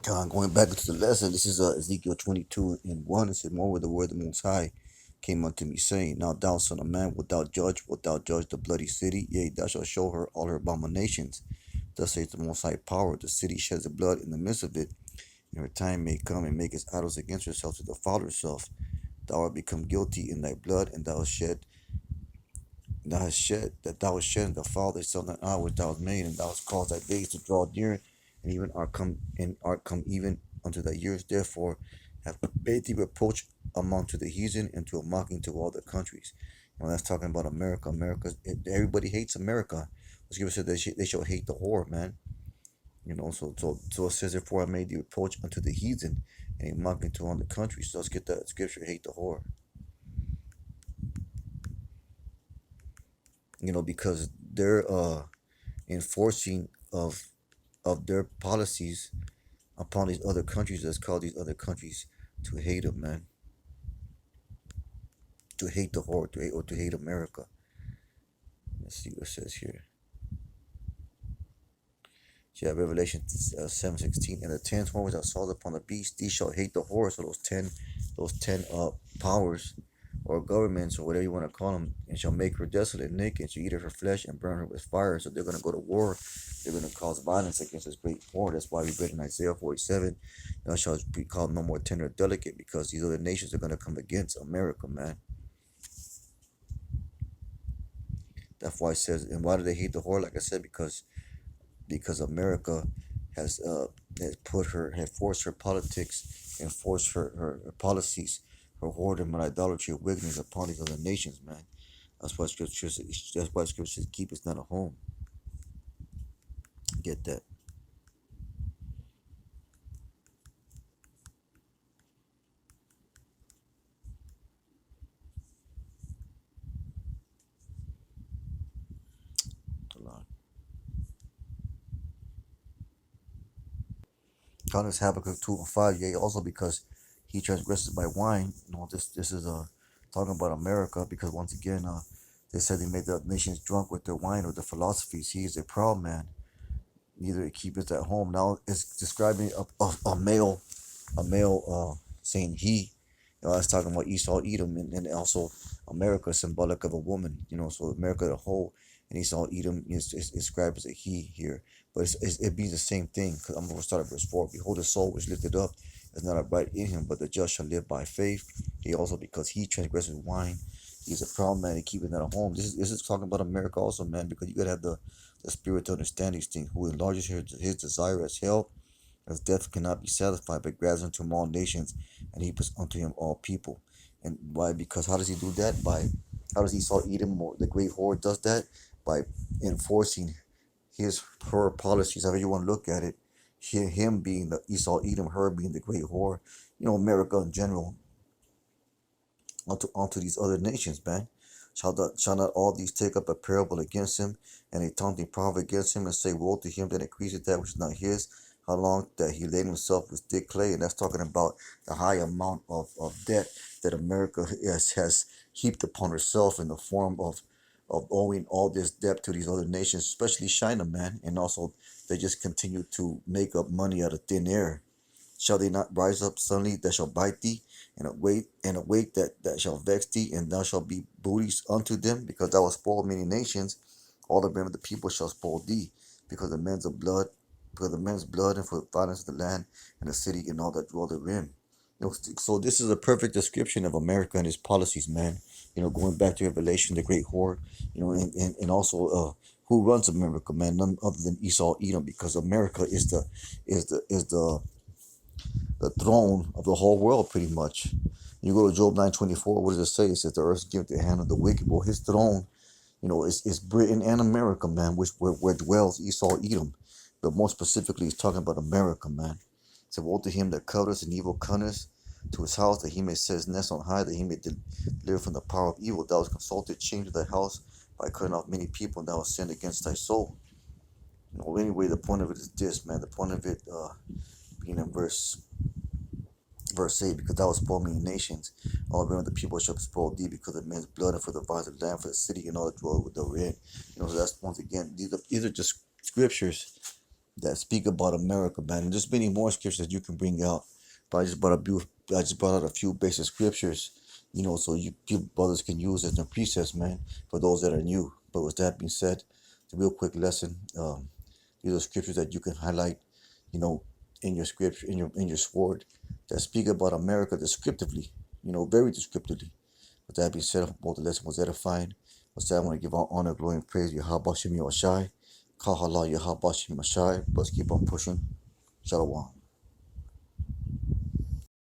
Going back into the lesson, this is Ezekiel 22 and 1. It says, moreover, the word of the Most High came unto me, saying, now thou son of man, wilt thou judge the bloody city? Yea, thou shalt show her all her abominations. Thus saith the Most High Power, the city sheds the blood in the midst of it, and her time may come and make its idols against herself to defile herself. Thou art become guilty in thy blood, and thou hast shed and defiled thyself in the hour which thou hast made, and thou hast caused thy days to draw near, and even art come even unto thy years. Therefore have made thee reproach among to the heathen, and to a mocking to all the countries. That's talking about America. Everybody hates America. The scripture said they shall hate the whore, man. So it says, therefore I made thee reproach unto the heathen, and a mocking to all the countries. So let's get that scripture, hate the whore. Because they're enforcing of their policies upon these other countries. Let's call these other countries to hate them, man. To hate the whore, to hate America. Let's see what it says here. Yeah, Revelation 7:16. And the 10th horn which I saw upon the beast, these shall hate the whore. So those ten powers or governments or whatever you want to call them, and shall make her desolate and naked, and shall eat of her flesh and burn her with fire. So they're going to go to war. They're going to cause violence against this great whore. That's why we read in Isaiah 47, thou shalt be called no more tender or delicate, because these other nations are going to come against America, man. That's why it says, and why do they hate the whore? Like I said, because America has forced her politics and forced her policies, her whoredom and idolatry and wickedness upon these other nations, man. That's why scripture says, keep us not a home. Get that. Congress Habakkuk 2 and 5, yea, also because he transgresses by wine. This is talking about America, because once again, they said they made the nations drunk with their wine or their philosophies. He is a proud man, neither keepeth at home. Now it's describing a male, saying he. It's talking about Esau, Edom, and also America is symbolic of a woman. So America as a whole, and Esau, Edom is described as a he here. But it means the same thing. Because I'm going to start at verse 4. Behold, the soul which lifted up is not upright in him, but the just shall live by faith. He also, because he transgresses wine, he's a proud man, and keeping that at home. This is talking about America also, man, because you got to have the spirit to understand these things, who enlarges his desire as hell, as death cannot be satisfied, but grabs unto him all nations, and he puts unto him all people. And why? Because how does he do that? How does Esau Edom, or the great whore, does that? By enforcing her policies, however you want to look at it. Him being the Esau Edom, her being the great whore. America in general, onto these other nations, man. Shall not all these take up a parable against him, and a taunting proverb against him, and say, woe to him that increaseth that which is not his? How long that he laid himself with thick clay? And that's talking about the high amount of debt that America has heaped upon herself, in the form of owing all this debt to these other nations, especially China, man. And also, they just continue to make up money out of thin air. Shall they not rise up suddenly that shall bite thee, and awake that shall vex thee, and thou shalt be booties unto them, because thou hast spoiled many nations. All the men of the people shall spoil thee, because the men's blood, and for the violence of the land and the city and all that dwell therein. So this is a perfect description of America and its policies, man. Going back to Revelation, the great whore, and also who runs America, man? None other than Esau Edom, because America is the throne of the whole world, pretty much. You go to Job 9:24. What does it say? It says the earth is given to the hand of the wicked. Well, his throne, is Britain and America, man, where dwells Esau Edom. But more specifically, he's talking about America, man. So woe to him that coveteth and evil cometh to his house, that he may set his nest on high, that he may deliver from the power of evil. Thou hast consulted change of thy house by cutting off many people, and thou hast sinned against thy soul. Anyway, the point of it is this, man. The point of it being in verse 8, because thou hast spoiled many nations, all the people shall spoil thee, because of men's blood, and for the violence of the land, for the city, and all that dwell therein. So that's, once again, these are just scriptures that speak about America, man. And there's many more scriptures that you can bring out. But I just brought out a few basic scriptures, so you people brothers can use as their precepts, man, for those that are new. But with that being said, it's a real quick lesson. These are scriptures that you can highlight, you know, in your scripture, in your sword, that speak about America descriptively, very descriptively. With that being said, I hope the lesson was edifying. With that, I want to give all honor, glory, and praise Yahweh Shem Yahweh Shai. Kahala Yahweh Shem Yahweh Shai. Let's keep on pushing. Shalom.